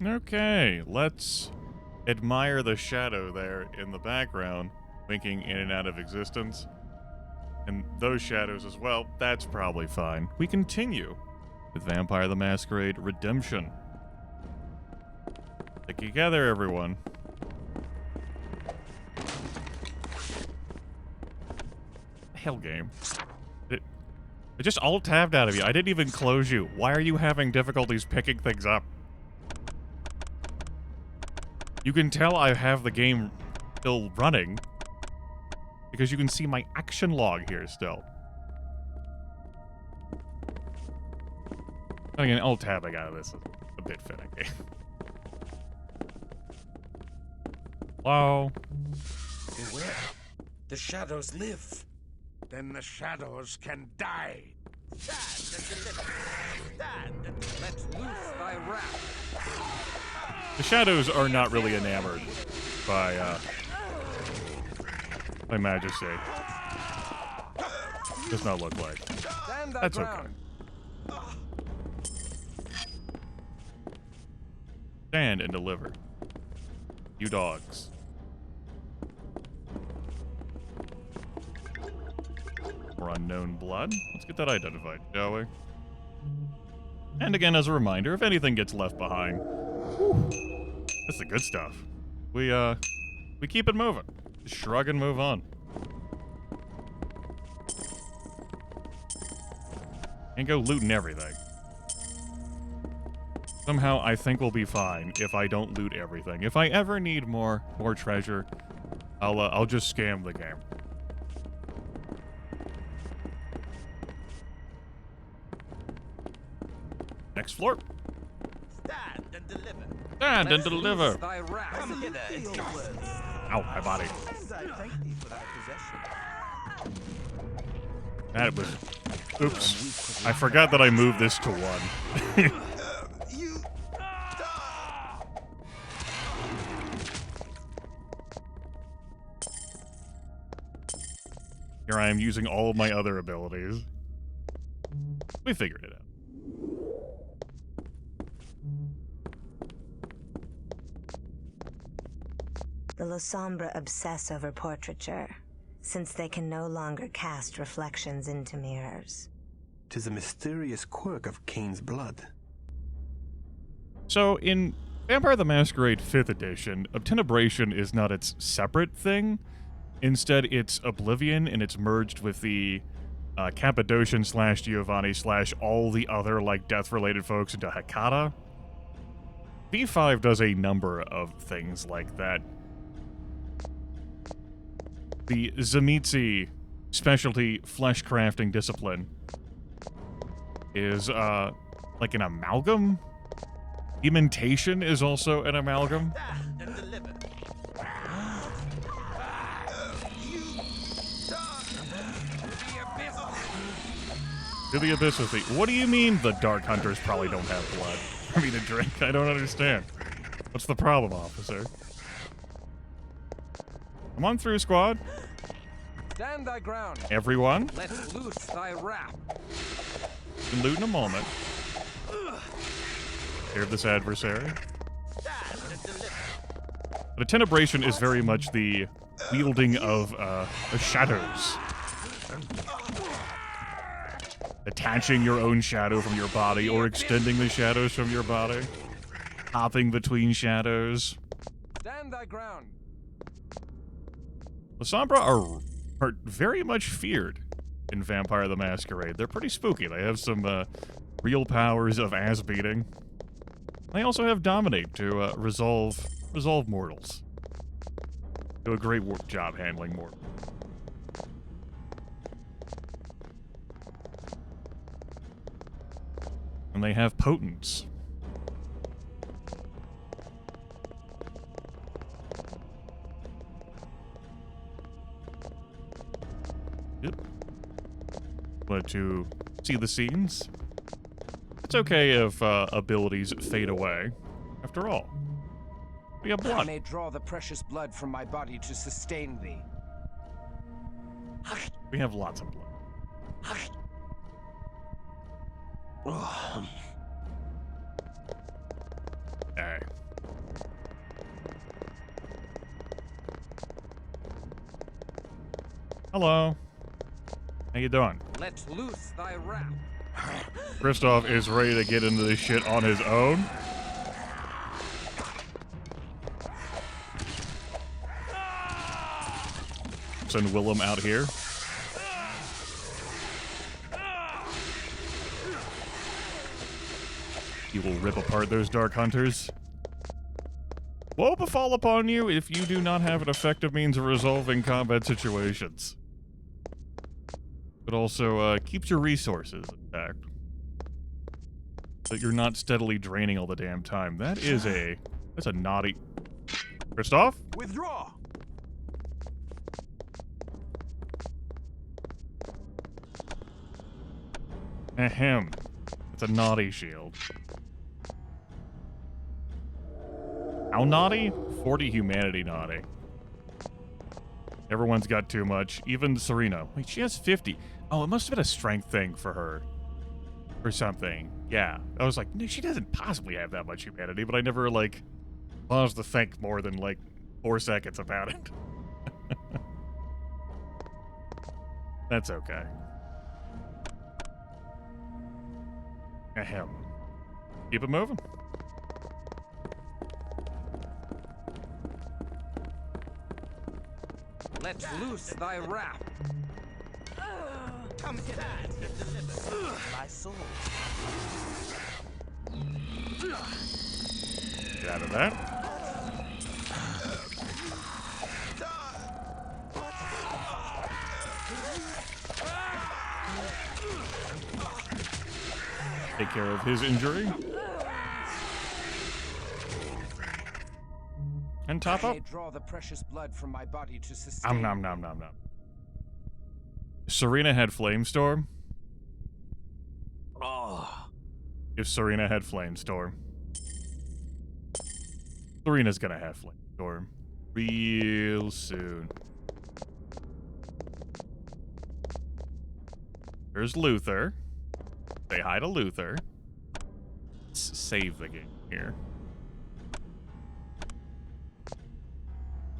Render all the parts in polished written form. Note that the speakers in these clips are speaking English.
Okay, let's admire the shadow there in the background, winking in and out of existence. And those shadows as well, that's probably fine. We continue with Vampire the Masquerade Redemption. Stick together, everyone. Hell game. It just alt-tabbed out of you. I didn't even close you. Why are you having difficulties picking things up? You can tell I have the game still running because you can see my action log here still. Again, alt-tabbing out of this is a bit finicky. Hello? Beware. The shadows live. Then the shadows can die. Stand and deliver. Stand and let loose thy wrath. The shadows are not really enamored by Majesty. Does not look like. That's okay. Stand and deliver. You dogs. Or unknown blood. Let's get that identified, shall we? And again, as a reminder, if anything gets left behind, that's the good stuff. We keep it moving. Just shrug and move on. And go looting everything. Somehow, I think we'll be fine if I don't loot everything. If I ever need more treasure, I'll just scam the game. Next floor. Stand and deliver. Stand and deliver. Thy wrath. Come hither and Ow, my body. thank thee for thy possession. That was... Oops. I forgot that I moved this to 1. Here I am using all of my other abilities. We figured it out. The Lasombra obsess over portraiture, since they can no longer cast reflections into mirrors. 'Tis a mysterious quirk of Cain's blood. So, in Vampire the Masquerade 5th edition, Obtenebration is not its separate thing. Instead, it's Oblivion, and it's merged with the Cappadocian / Giovanni / all the other, like, death-related folks into Hecata. V5 does a number of things like that. The Zemitzi specialty flesh crafting discipline is, like an amalgam? Dementation is also an amalgam. Stand and deliver. To the abyss with thee. What do you mean the Dark Hunters probably don't have blood for me to drink? I don't understand. What's the problem, officer? Come on through, squad. Stand thy ground. Everyone. Let loose thy wrath. You can loot in a moment. Hear of this adversary. Stand and deliver. But Attenebration is very much the wielding of the shadows. Attaching your own shadow from your body, or extending the shadows from your body. Hopping between shadows. Stand thy ground. Lasombra are very much feared in Vampire the Masquerade. They're pretty spooky. They have some real powers of ass beating. They also have Dominate to resolve mortals. Do a great job handling mortals. And they have Potence. Yep. Wanted to see the scenes. It's okay if abilities fade away. After all, we have I blood. may draw the precious blood from my body to sustain thee. We have lots of blood. Alright. Hello. How you doing? Let loose thy wrath. Christof is ready to get into this shit on his own. Send Willem out here. He will rip apart those Dark Hunters. Woe befall upon you if you do not have an effective means of resolving combat situations. But also keeps your resources intact. That you're not steadily draining all the damn time. That's a naughty... Christof? Withdraw. Ahem. It's a naughty shield. How naughty? 40 humanity naughty. Everyone's got too much. Even Serena. Wait, she has 50. Oh, it must have been a strength thing for her. Or something. Yeah. I was like, no, she doesn't possibly have that much humanity, but I never, like, paused to think more than, like, 4 seconds about it. That's okay. Ahem. Keep it moving. Let loose thy wrath. Come stand and deliver my soul. Get out of that. Take care of his injury. And top I up. may draw the precious blood from my body to sustain. Nom nom nom nom. Serena had Flamestorm. Oh. If Serena had Flamestorm. Serena's gonna have Flamestorm. Real soon. There's Luther. Say hi to Luther. Let's save the game here.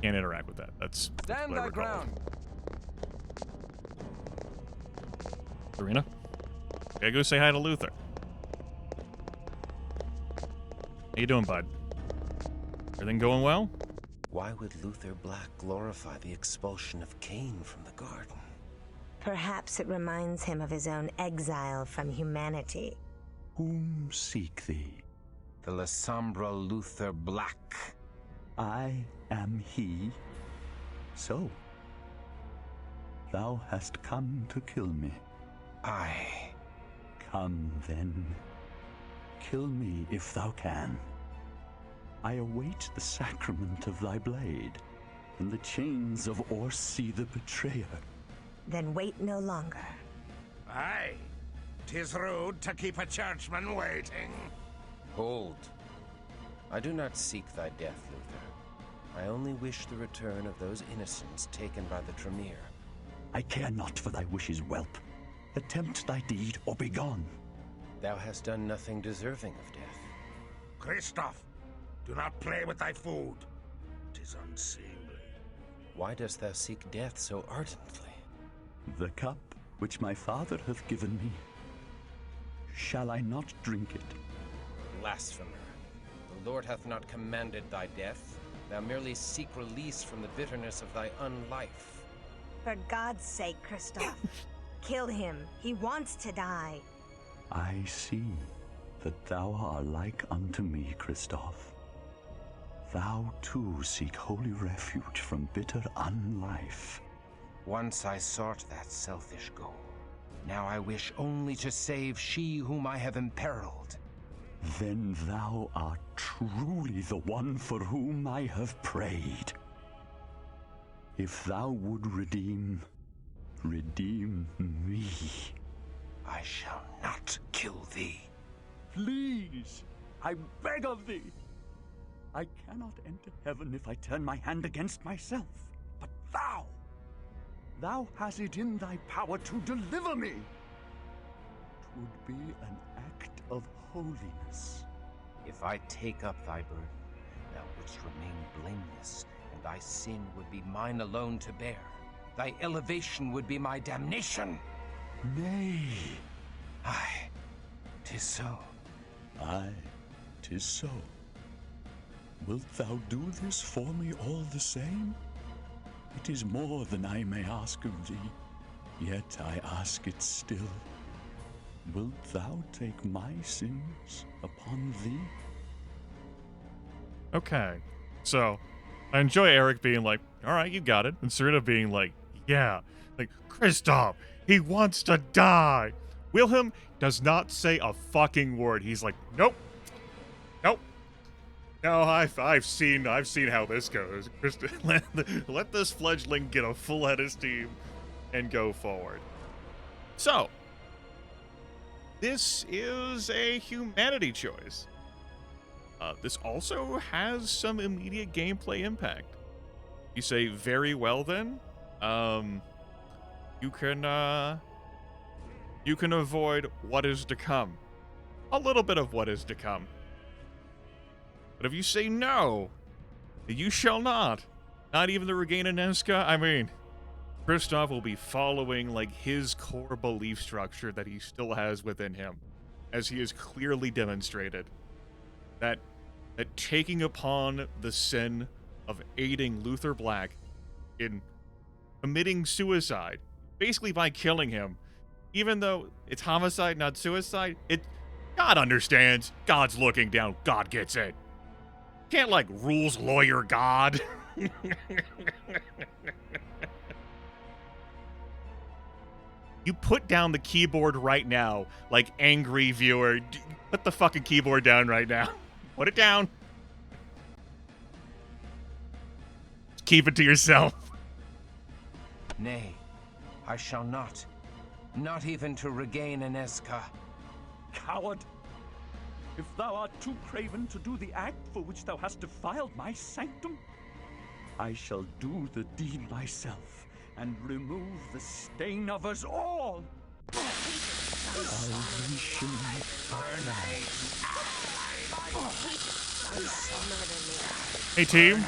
Can't interact with that. That's Stand what I thy recall. ground. Serena? Okay, go say hi to Luther. How you doing, bud? Everything going well? Why would Luther Black glorify the expulsion of Cain from the garden? Perhaps it reminds him of his own exile from humanity. Whom seek thee? The Lasombra Luther Black. I am he. So, thou hast come to kill me. Aye. Come then, kill me if thou can. I await the sacrament of thy blade, and the chains of Orsi the betrayer. Then wait no longer. Aye. 'Tis rude to keep a churchman waiting. Hold. I do not seek thy death, Luther. I only wish the return of those innocents taken by the Tremere. I care not for thy wishes, whelp. Attempt thy deed or be gone. Thou hast done nothing deserving of death. Christof, do not play with thy food. 'Tis unseemly. Why dost thou seek death so ardently? The cup which my father hath given me, shall I not drink it? Blasphemer. The Lord hath not commanded thy death. Thou merely seek release from the bitterness of thy unlife. For God's sake, Christof, kill him. He wants to die. I see that thou art like unto me, Christof. Thou too seek holy refuge from bitter unlife. Once I sought that selfish goal. Now I wish only to save she whom I have imperiled. Then thou art truly the one for whom I have prayed. If thou would redeem me. I shall not kill thee. Please, I beg of thee. I cannot enter heaven if I turn my hand against myself. But thou hast it in thy power to deliver me. 'Twould be an act of holiness. If I take up thy burden, thou wouldst remain blameless, and thy sin would be mine alone to bear. thy elevation would be my damnation. Nay. Aye, 'tis so. Aye, 'tis so. Wilt thou do this for me all the same? It is more than I may ask of thee, yet I ask it still. Wilt thou take my sins upon thee? Okay, so I enjoy Eric being like, all right, you got it. And Serena being like, yeah, like, Christof, he wants to die. Wilhelm does not say a fucking word. He's like, nope, nope. No, I've seen how this goes. Let this fledgling get a full head of steam and go forward. So, this is a humanity choice. This also has some immediate gameplay impact. You say, very well then. You can avoid what is to come. A little bit of what is to come. But if you say no, you shall not even the Regina Nesca, I mean, Christof will be following like his core belief structure that he still has within him, as he has clearly demonstrated. That taking upon the sin of aiding Luther Black in committing suicide, basically by killing him, even though it's homicide, not suicide, God understands. God's looking down. God gets it. Can't, like, rules lawyer God. You put down the keyboard right now, like angry viewer. Put the fucking keyboard down right now. Put it down. Keep it to yourself. Nay, I shall not. Not even to regain Inesca. Coward! If thou art too craven to do the act for which thou hast defiled my sanctum, I shall do the deed myself and remove the stain of us all. Salvation Hey team,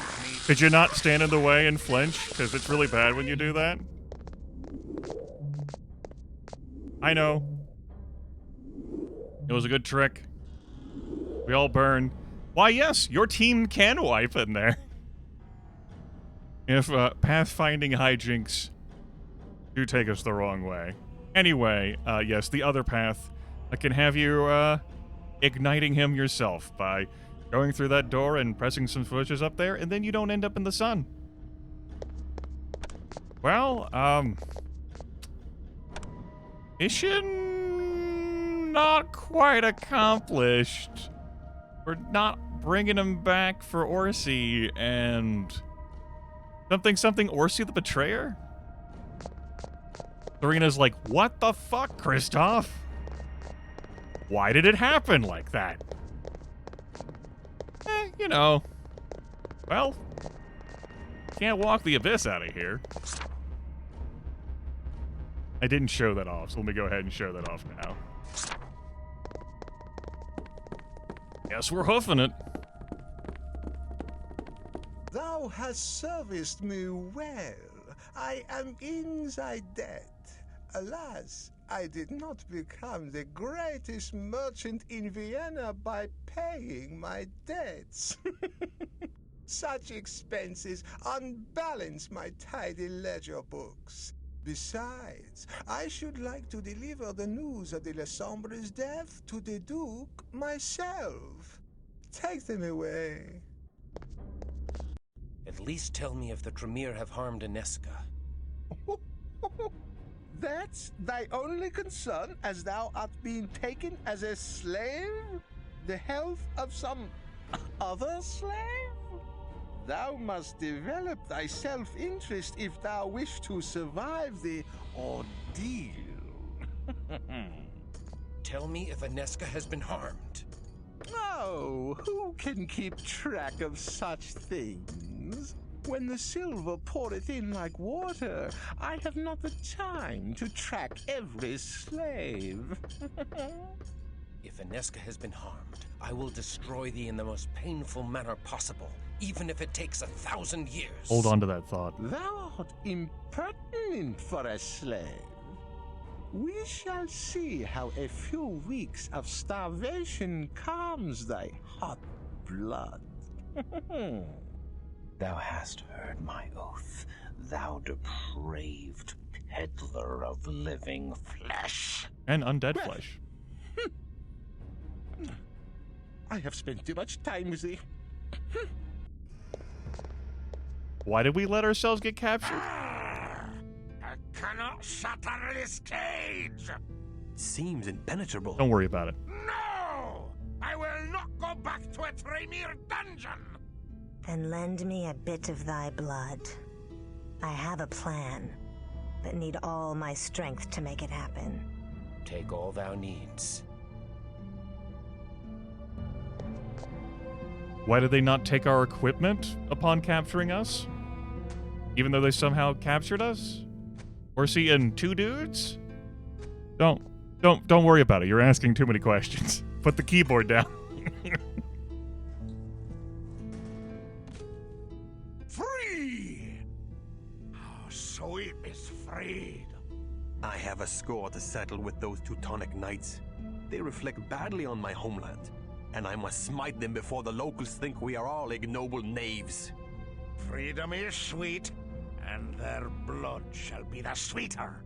could you not stand in the way and flinch? Because it's really bad when you do that. I know. It was a good trick. We all burn. Why, yes, your team can wipe in there. If pathfinding hijinks do take us the wrong way. Anyway, yes, the other path, I can have you igniting him yourself by going through that door and pressing some switches up there, and then you don't end up in the sun. Well, mission not quite accomplished. We're not bringing him back for Orsi and something Orsi the Betrayer? Serena's like, what the fuck, Christof? Why did it happen like that? You know. Well, can't walk the abyss out of here. I didn't show that off, so let me go ahead and show that off now. Yes, we're hoofing it. Thou hast serviced me well. I am in thy debt. Alas, I did not become the greatest merchant in Vienna by paying my debts. Such expenses unbalance my tidy ledger books. Besides, I should like to deliver the news of the Lasombra's death to the Duke myself. Take them away. At least tell me if the Tremere have harmed Inesca. That's thy only concern, as thou art being taken as a slave? The health of some other slave? Thou must develop thy self-interest if thou wish to survive the ordeal. Tell me if Inesca has been harmed. Oh, who can keep track of such things? When the silver poureth in like water, I have not the time to track every slave. If Inesca has been harmed, I will destroy thee in the most painful manner possible, even if it takes 1,000 years. Hold on to that thought. Thou art impertinent for a slave. We shall see how a few weeks of starvation calms thy hot blood. Thou hast heard my oath, thou depraved peddler of living flesh. And undead flesh. I have spent too much time with thee. Why did we let ourselves get captured? I cannot shatter this cage. Seems impenetrable. Don't worry about it. No! I will not go back to a Tremere dungeon. Then lend me a bit of thy blood. I have a plan, but need all my strength to make it happen. Take all thou needs. Why did they not take our equipment upon capturing us? Even though they somehow captured us? We're seeing two dudes? Don't worry about it. You're asking too many questions. Put the keyboard down. Free! Oh, sweet is freed. I have a score to settle with those Teutonic knights. They reflect badly on my homeland, and I must smite them before the locals think we are all ignoble knaves. Freedom is sweet, and their blood shall be the sweeter.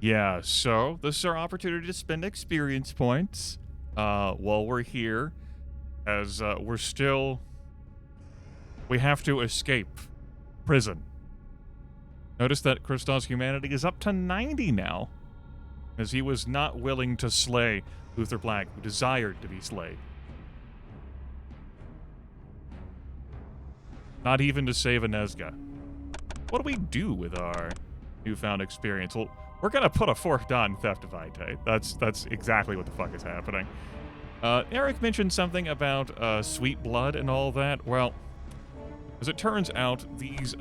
Yeah, so this is our opportunity to spend experience points while we're here, as we have to escape prison. Notice that Christof's humanity is up to 90 now, as he was not willing to slay Luther Black, who desired to be slayed. Not even to save Inezga. What do we do with our newfound experience? Well, we're gonna put a fourth dot in Theft of Vitae. That's exactly what the fuck is happening. Eric mentioned something about sweet blood and all that. Well, as it turns out, these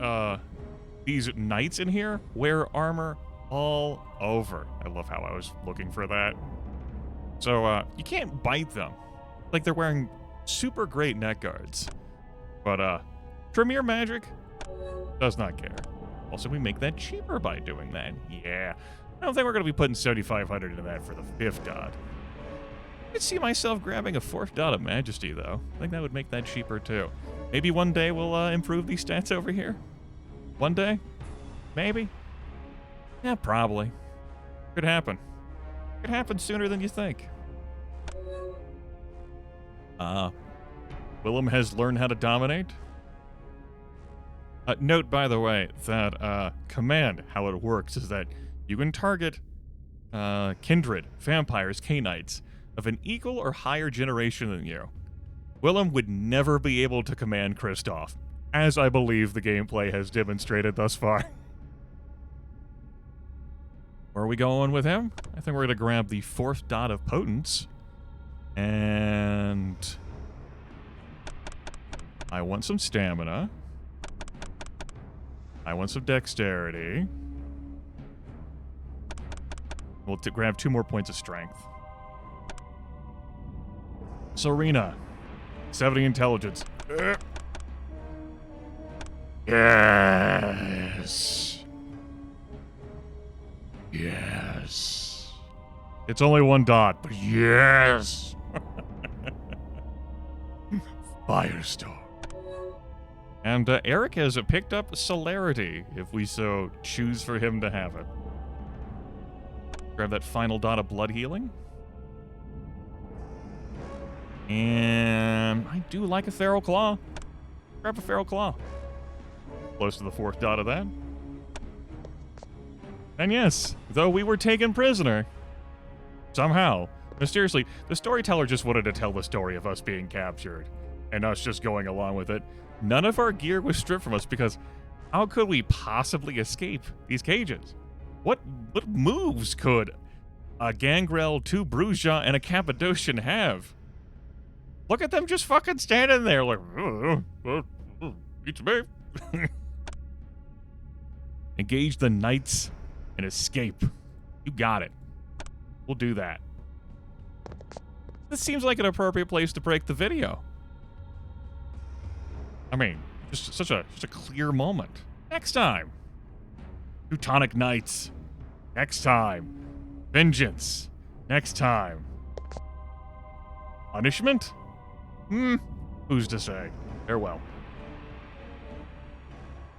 knights in here wear armor all over. I love how I was looking for that. So you can't bite them. Like they're wearing super great neck guards. But Tremere magic does not care. Also, we make that cheaper by doing that. Yeah. I don't think we're going to be putting 7,500 into that for the fifth dot. I could see myself grabbing a fourth dot of Majesty, though. I think that would make that cheaper, too. Maybe one day we'll improve these stats over here? One day? Maybe? Yeah, probably. Could happen. Could happen sooner than you think. Willem has learned how to dominate. Note, by the way, that command, how it works, is that you can target kindred, vampires, K-Knights of an equal or higher generation than you. Willem would never be able to command Christof, as I believe the gameplay has demonstrated thus far. Where are we going with him? I think we're going to grab the fourth dot of Potence. And I want some stamina. I want some dexterity. We'll grab 2 more points of strength. Serena. 70 intelligence. Yes. Yes. It's only 1 dot, but yes. Firestorm. And Eric has picked up Celerity, if we so choose for him to have it. Grab that final dot of blood healing. And I do like a Feral Claw. Grab a Feral Claw. Close to the 4th dot of that. And yes, though we were taken prisoner, somehow, mysteriously, the storyteller just wanted to tell the story of us being captured and us just going along with it. None of our gear was stripped from us because how could we possibly escape these cages? What moves could a Gangrel, 2 Bruja, and a Cappadocian have? Look at them just fucking standing there like, it's me. Engage the knights and escape. You got it. We'll do that. This seems like an appropriate place to break the video. I mean, just such a clear moment. Next time. Teutonic Knights. Next time. Vengeance. Next time. Punishment? Who's to say? Farewell.